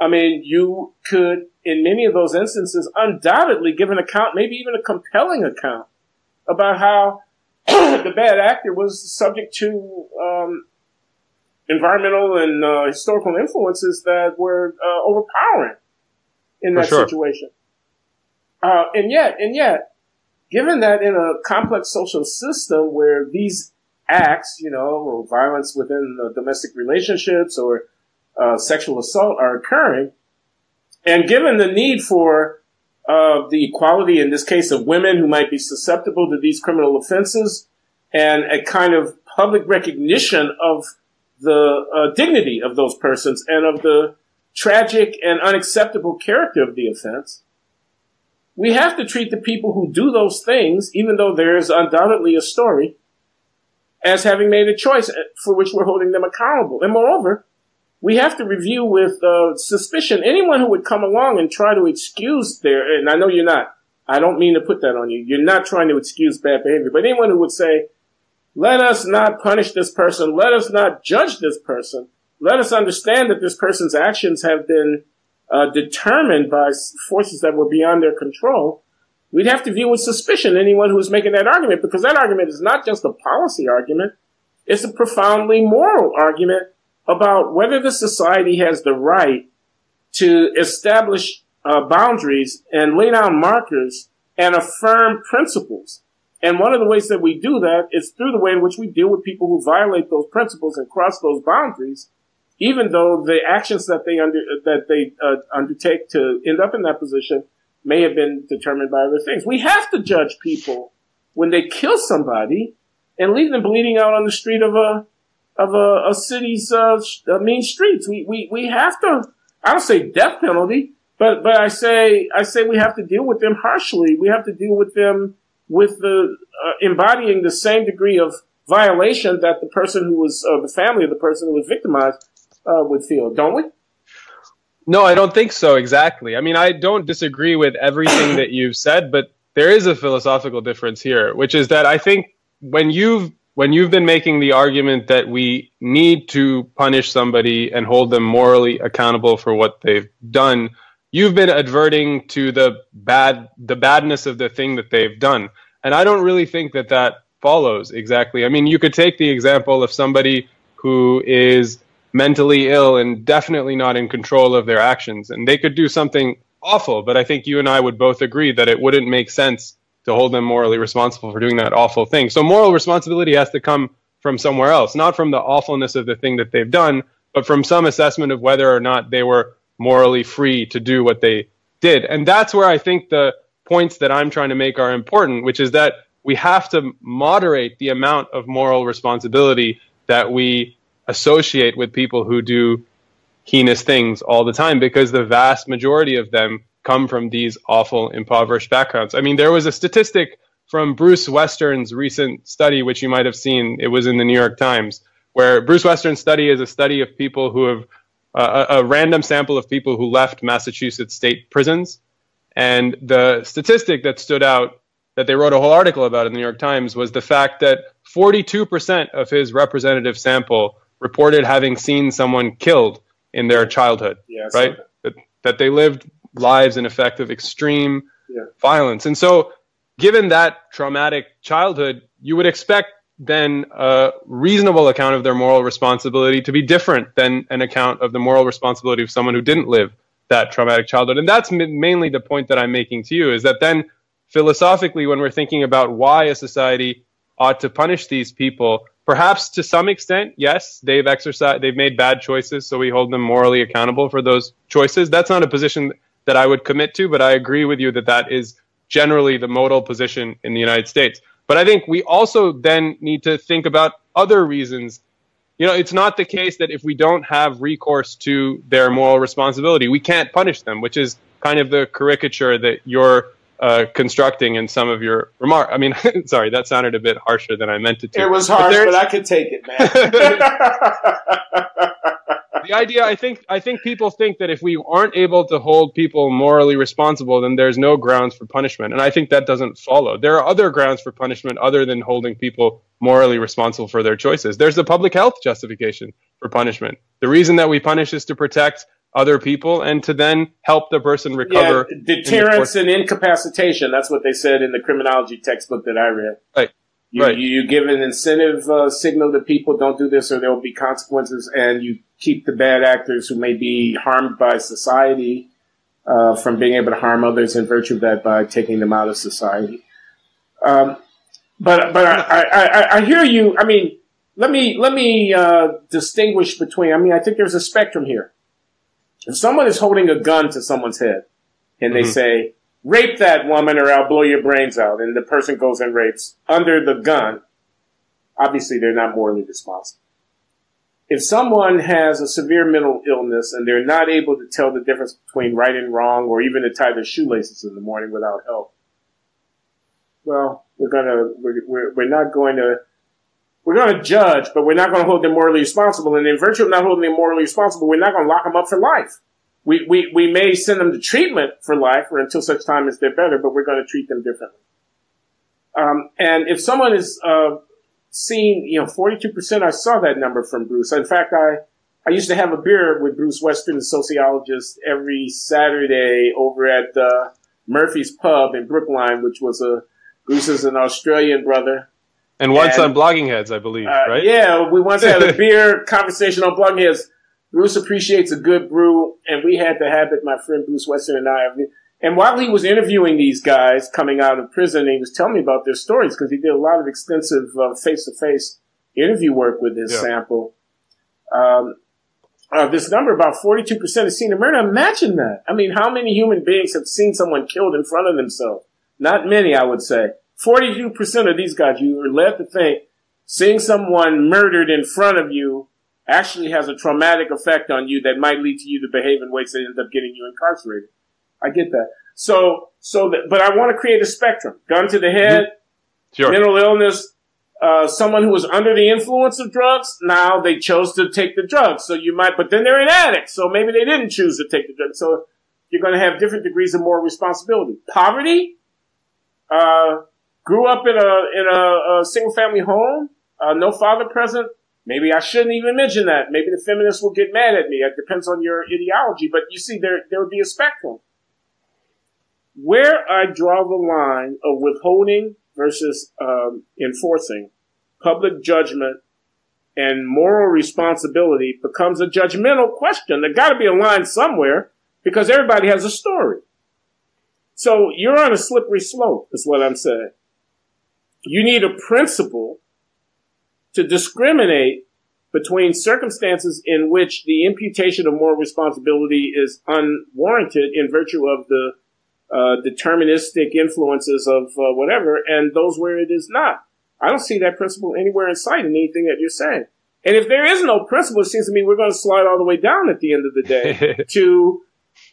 I mean, you could, in many of those instances, undoubtedly give an account, maybe even a compelling account, about how the bad actor was subject to environmental and historical influences that were overpowering in that situation. And yet, given that in a complex social system where these acts, or violence within domestic relationships or sexual assault are occurring, and given the need for the equality, in this case, of women who might be susceptible to these criminal offenses, and a kind of public recognition of the dignity of those persons and of the tragic and unacceptable character of the offense, we have to treat the people who do those things, even though there is undoubtedly a story, as having made a choice for which we're holding them accountable. And moreover, we have to review with suspicion anyone who would come along and try to excuse their, and I know you're not, I don't mean to put that on you, you're not trying to excuse bad behavior, but anyone who would say, let us not punish this person, let us not judge this person, let us understand that this person's actions have been determined by forces that were beyond their control. we'd have to view with suspicion anyone who is making that argument, because that argument is not just a policy argument. It's a profoundly moral argument about whether the society has the right to establish boundaries and lay down markers and affirm principles. And one of the ways that we do that is through the way in which we deal with people who violate those principles and cross those boundaries, even though the actions that they undertake to end up in that position may have been determined by other things. We have to judge people when they kill somebody and leave them bleeding out on the street of a city's mean streets. We have to. I don't say death penalty, but I say we have to deal with them harshly. We have to deal with them with the embodying the same degree of violation that the person who was the family of the person who was victimized would feel, don't we? No, I don't think so exactly. I mean, I don't disagree with everything that you've said, but there is a philosophical difference here, which is that I think when you've been making the argument that we need to punish somebody and hold them morally accountable for what they've done, you've been adverting to the badness of the thing that they've done. And I don't really think that that follows exactly. I mean, you could take the example of somebody who is mentally ill and definitely not in control of their actions, and they could do something awful, but I think you and I would both agree that it wouldn't make sense to hold them morally responsible for doing that awful thing. So moral responsibility has to come from somewhere else, not from the awfulness of the thing that they've done, but from some assessment of whether or not they were morally free to do what they did. And that's where I think the points that I'm trying to make are important, which is that we have to moderate the amount of moral responsibility that we associate with people who do heinous things all the time, because the vast majority of them come from these awful, impoverished backgrounds. I mean, there was a statistic from Bruce Western's recent study, which you might have seen. It was in the New York Times, where Bruce Western's study is a study of people who have a random sample of people who left Massachusetts state prisons. And the statistic that stood out that they wrote a whole article about in the New York Times was the fact that 42% of his representative sample reported having seen someone killed in their childhood, right? That they lived lives in effect of extreme violence. And so given that traumatic childhood, you would expect then a reasonable account of their moral responsibility to be different than an account of the moral responsibility of someone who didn't live that traumatic childhood. And that's mainly the point that I'm making to you, is that then philosophically, when we're thinking about why a society ought to punish these people, perhaps to some extent, yes, they've made bad choices, so we hold them morally accountable for those choices. That's not a position that I would commit to, but I agree with you that that is generally the modal position in the United States. But I think we also then need to think about other reasons. You know, it's not the case that if we don't have recourse to their moral responsibility, we can't punish them, which is kind of the caricature that you're constructing in some of your remarks. I mean, sorry, that sounded a bit harsher than I meant it to. It was harsh, but I could take it, man. The idea, I think people think that if we aren't able to hold people morally responsible, then there's no grounds for punishment. And I think that doesn't follow. There are other grounds for punishment other than holding people morally responsible for their choices. There's the public health justification for punishment. The reason that we punish is to protect other people and to then help the person recover. Yeah, deterrence and incapacitation. That's what they said in the criminology textbook that I read. Right. You give an incentive signal to people, don't do this or there will be consequences, and you keep the bad actors who may be harmed by society from being able to harm others in virtue of that by taking them out of society. But I hear you. I mean, let me distinguish between. I mean, I think there's a spectrum here. If someone is holding a gun to someone's head and they say, rape that woman or I'll blow your brains out, and the person goes and rapes under the gun, obviously they're not morally responsible. If someone has a severe mental illness and they're not able to tell the difference between right and wrong or even to tie their shoelaces in the morning without help, well, we're going to judge, but we're not going to hold them morally responsible. And in virtue of not holding them morally responsible, we're not going to lock them up for life. We may send them to treatment for life or until such time as they're better, but we're going to treat them differently. And if someone is seen, 42%, I saw that number from Bruce. In fact, I used to have a beer with Bruce Western, the sociologist, every Saturday over at Murphy's Pub in Brookline, which was Bruce is an Australian brother. And once on Blogging Heads, I believe, right? Yeah, we once had a beer conversation on Blogging Heads. Bruce appreciates a good brew, and we had the habit, my friend Bruce Weston and I. And while he was interviewing these guys coming out of prison, he was telling me about their stories because he did a lot of extensive face-to-face interview work with his sample. This number, about 42% have seen a murder. Imagine that. I mean, how many human beings have seen someone killed in front of themselves? Not many, I would say. 42% of these guys, you are led to think seeing someone murdered in front of you actually has a traumatic effect on you that might lead to you to behave in ways that end up getting you incarcerated. I get that. But I want to create a spectrum. Gun to the head, sure. Mental illness, someone who was under the influence of drugs. Now they chose to take the drugs. So you might, but then they're an addict. So maybe they didn't choose to take the drugs. So you're going to have different degrees of moral responsibility. Poverty, grew up in a single family home, no father present. Maybe I shouldn't even mention that. Maybe the feminists will get mad at me. It depends on your ideology. But you see, there would be a spectrum. Where I draw the line of withholding versus enforcing, public judgment and moral responsibility becomes a judgmental question. There's got to be a line somewhere because everybody has a story. So you're on a slippery slope, is what I'm saying. You need a principle to discriminate between circumstances in which the imputation of moral responsibility is unwarranted in virtue of the deterministic influences of whatever, and those where it is not. I don't see that principle anywhere in sight in anything that you're saying. And if there is no principle, it seems to me we're going to slide all the way down at the end of the day to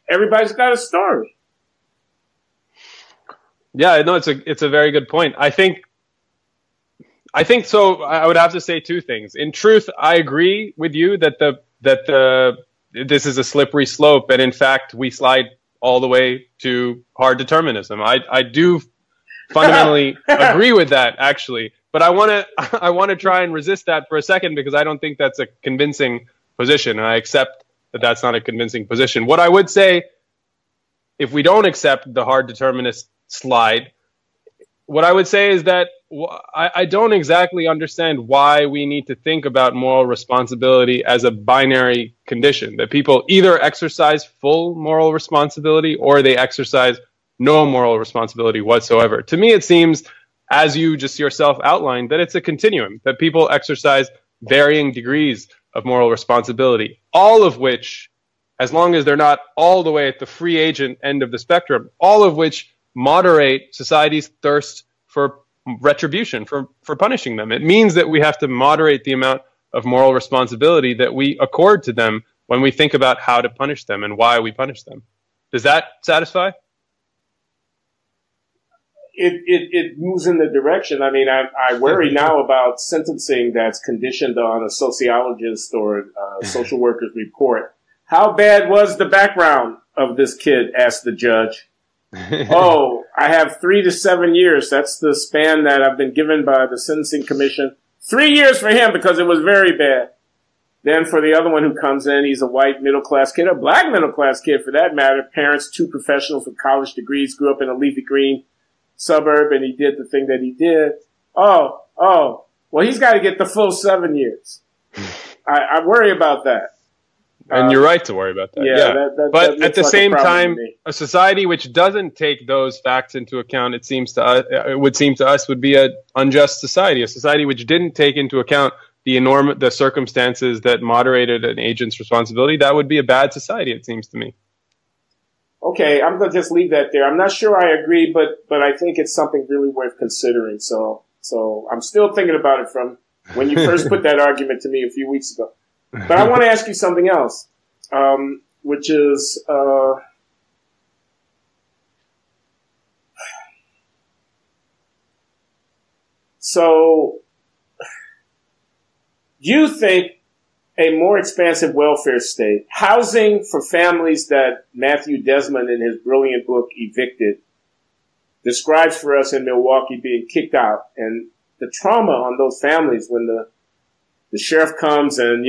everybody's got a story. Yeah, no, it's a very good point. I think so. I would have to say two things. In truth, I agree with you that this is a slippery slope, and in fact, we slide all the way to hard determinism. I do fundamentally agree with that, actually, but I want to try and resist that for a second because I don't think that's a convincing position, and I accept that that's not a convincing position. What I would say, if we don't accept the hard determinist slide, what I would say is that I don't exactly understand why we need to think about moral responsibility as a binary condition, that people either exercise full moral responsibility or they exercise no moral responsibility whatsoever. To me, it seems, as you just yourself outlined, that it's a continuum, that people exercise varying degrees of moral responsibility, all of which, as long as they're not all the way at the free agent end of the spectrum, all of which moderate society's thirst for retribution, for punishing them. It means that we have to moderate the amount of moral responsibility that we accord to them when we think about how to punish them and why we punish them. Does that satisfy? It moves in the direction. I mean, I worry now about sentencing that's conditioned on a sociologist or a social worker's report. How bad was the background of this kid? Asked the judge. Oh, I have 3 to 7 years. That's the span that I've been given by the sentencing commission. 3 years for him because it was very bad. Then for the other one who comes in, he's a white middle-class kid, a black middle-class kid for that matter. Parents, 2 professionals with college degrees, grew up in a leafy green suburb, and he did the thing that he did. Oh, well, he's got to get the full 7 years. I worry about that. And you're right to worry about that. Yeah. But at the same time, a society which doesn't take those facts into account, it would seem to us, would be an unjust society. A society which didn't take into account the circumstances that moderated an agent's responsibility, that would be a bad society, it seems to me. Okay, I'm going to just leave that there. I'm not sure I agree, but I think it's something really worth considering. So I'm still thinking about it from when you first put that argument to me a few weeks ago. But I want to ask you something else, which is, so do you think a more expansive welfare state, housing for families that Matthew Desmond in his brilliant book Evicted describes for us in Milwaukee being kicked out, and the trauma on those families when the sheriff comes and,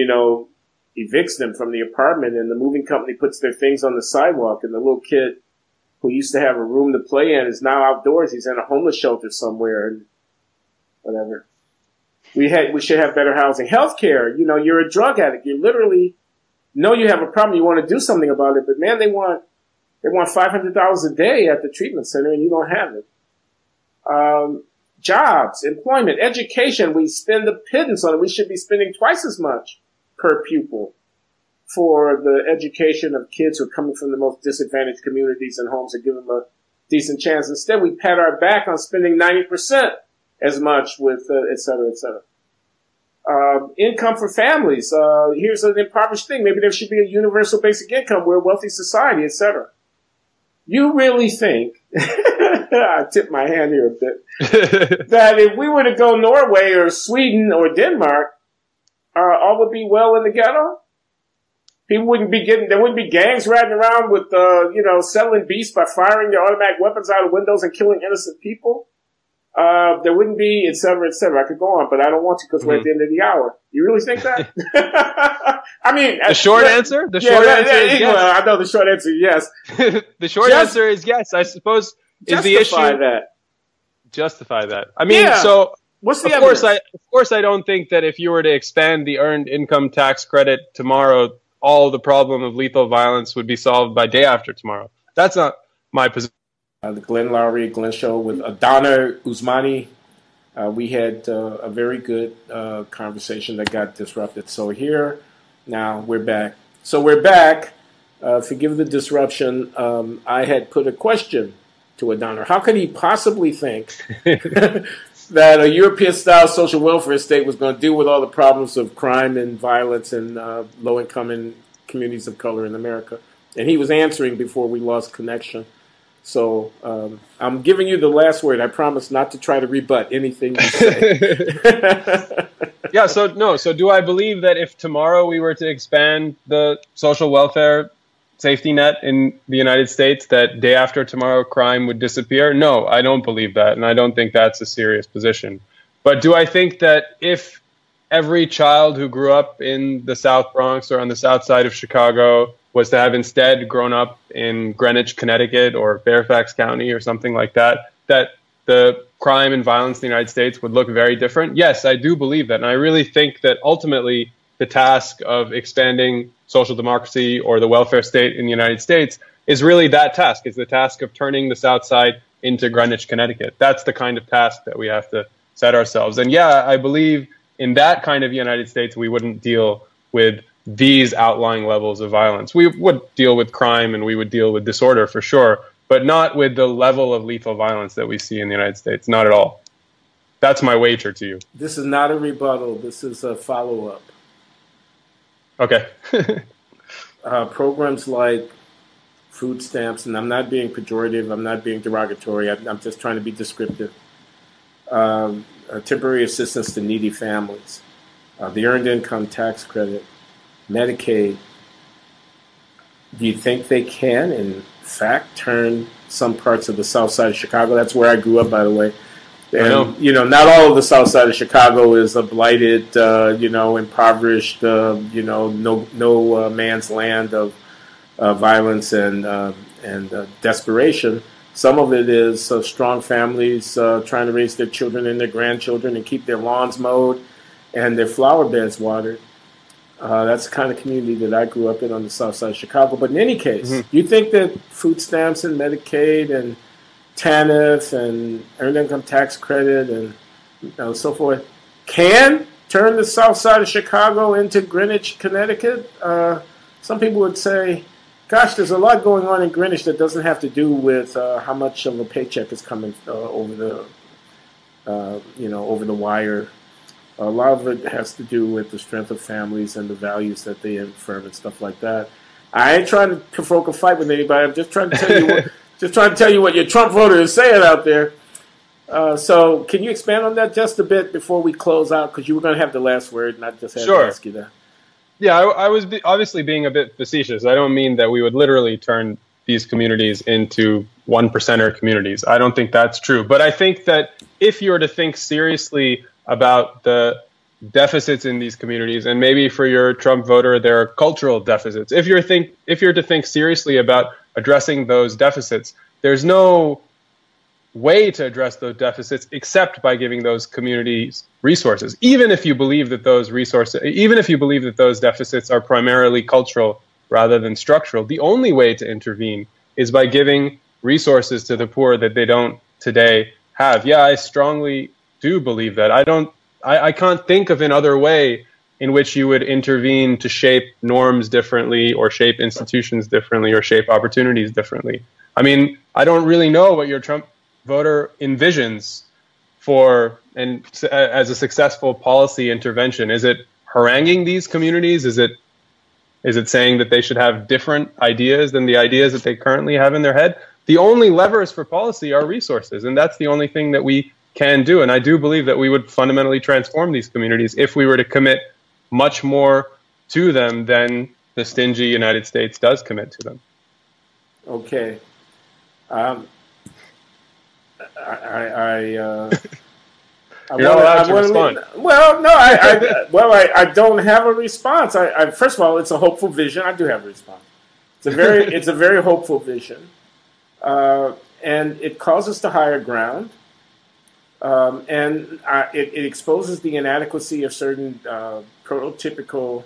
evicts them from the apartment and the moving company puts their things on the sidewalk and the little kid who used to have a room to play in, is now outdoors. He's in a homeless shelter somewhere and whatever. We should have better housing. Healthcare, you know, you're a drug addict. You literally know you have a problem. You want to do something about it, but man, they want $500 a day at the treatment center and you don't have it. Jobs, employment, education, we spend a pittance on it. We should be spending twice as much per pupil for the education of kids who are coming from the most disadvantaged communities and homes and give them a decent chance. Instead, we pat our back on spending 90% as much with, et cetera, et cetera. Income for families. Here's an impoverished thing. Maybe there should be a universal basic income. We're a wealthy society, et cetera. You really think, I tip my hand here a bit, that if we were to go Norway or Sweden or Denmark, all would be well in the ghetto? People wouldn't be there wouldn't be gangs riding around with, selling beasts by firing their automatic weapons out of windows and killing innocent people. There wouldn't be, et cetera, et cetera. I could go on, but I don't want to because we're at the end of the hour. You really think that? I mean, the short answer? The short answer is yes. I know the short answer is yes. The short answer is yes, I suppose, is the issue. Justify that. I mean, so what's the evidence? Of course, I don't think that if you were to expand the earned income tax credit tomorrow, all the problem of lethal violence would be solved by day after tomorrow. That's not my position. The Glenn Show with Adaner Usmani. We had a very good conversation that got disrupted. So here, now we're back. Forgive the disruption. I had put a question to Adaner. How could he possibly think that a European-style social welfare state was going to deal with all the problems of crime and violence and low-income and communities of color in America? And he was answering before we lost connection. So I'm giving you the last word. I promise not to try to rebut anything you say. So do I believe that if tomorrow we were to expand the social welfare safety net in the United States, that day after tomorrow crime would disappear? No, I don't believe that, and I don't think that's a serious position. But do I think that if every child who grew up in the South Bronx or on the south side of Chicago was to have instead grown up in Greenwich, Connecticut, or Fairfax County or something like that, that the crime and violence in the United States would look very different? Yes, I do believe that. And I really think that ultimately the task of expanding social democracy or the welfare state in the United States is really that task. It's the task of turning the South Side into Greenwich, Connecticut. That's the kind of task that we have to set ourselves. And yeah, I believe in that kind of United States, we wouldn't deal with these outlying levels of violence. We would deal with crime and we would deal with disorder for sure, but not with the level of lethal violence that we see in the United States. Not at all. That's my wager to you. This is not a rebuttal. This is a follow-up. Okay. Programs like food stamps, and I'm not being pejorative, I'm not being derogatory, I'm just trying to be descriptive. Temporary assistance to needy families, the earned income tax credit, Medicaid. Do you think they can, in fact, turn some parts of the south side of Chicago? That's where I grew up, by the way. And, not all of the south side of Chicago is a blighted, impoverished, no man's land of violence and desperation. Some of it is strong families trying to raise their children and their grandchildren and keep their lawns mowed and their flower beds watered. That's the kind of community that I grew up in on the south side of Chicago. But in any case, you think that food stamps and Medicaid and TANF and earned income tax credit and so forth can turn the south side of Chicago into Greenwich, Connecticut? Some people would say, gosh, there's a lot going on in Greenwich that doesn't have to do with how much of a paycheck is coming over the wire. A lot of it has to do with the strength of families and the values that they affirm and stuff like that. I ain't trying to provoke a fight with anybody. I'm just trying to tell you what your Trump voter is saying out there. So can you expand on that just a bit before we close out? Because you were going to have the last word, and I just had to ask you that. Yeah, I was obviously being a bit facetious. I don't mean that we would literally turn these communities into 1%er communities. I don't think that's true. But I think that if you were to think seriously about the deficits in these communities, and maybe for your Trump voter, there are cultural deficits. If you're to think seriously about addressing those deficits, there's no way to address those deficits except by giving those communities resources. Even if you believe that those deficits are primarily cultural rather than structural, the only way to intervene is by giving resources to the poor that they don't today have. Yeah, I strongly do believe that. I can't think of another way in which you would intervene to shape norms differently, or shape institutions differently, or shape opportunities differently. I mean, I don't really know what your Trump voter envisions for and as a successful policy intervention. Is it haranguing these communities? Is it saying that they should have different ideas than the ideas that they currently have in their head? The only levers for policy are resources, and that's the only thing that we can do. And I do believe that we would fundamentally transform these communities if we were to commit much more to them than the stingy United States does commit to them. Okay. You're not allowed to respond. Well, no, I don't have a response. First of all, it's a hopeful vision. I do have a response. It's a very hopeful vision, and it calls us to higher ground, and it exposes the inadequacy of certain prototypical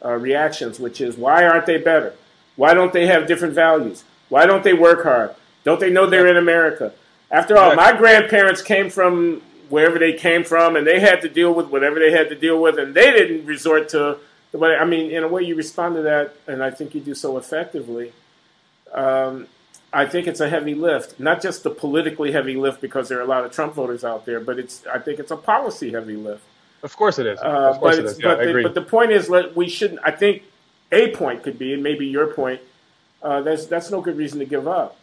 reactions, which is, why aren't they better? Why don't they have different values? Why don't they work hard? Don't they know they're in America? After all, my grandparents came from wherever they came from, and they had to deal with whatever they had to deal with, and they didn't resort to the way. I mean, in a way, you respond to that, and I think you do so effectively. I think it's a heavy lift, not just the politically heavy lift because there are a lot of Trump voters out there, but I think it's a policy heavy lift. Of course it is. Of course it is. Yeah, I agree. But the point is, we shouldn't. I think a point could be, and maybe your point, that's no good reason to give up.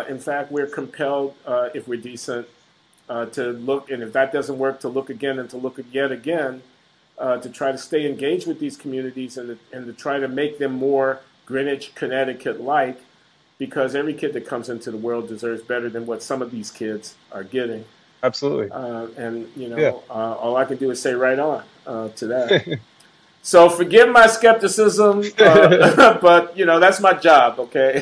In fact, we're compelled, if we're decent, to look, and if that doesn't work, to look again and to look yet again, to try to stay engaged with these communities and to try to make them more Greenwich, Connecticut-like, because every kid that comes into the world deserves better than what some of these kids are getting. Absolutely. And, all I can do is say right on to that. So forgive my skepticism, but, that's my job, okay?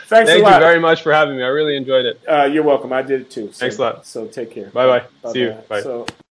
Thank you very much for having me. I really enjoyed it. You're welcome. I did it too. So, Thanks a lot. So take care. Bye-bye. See you. Bye. So,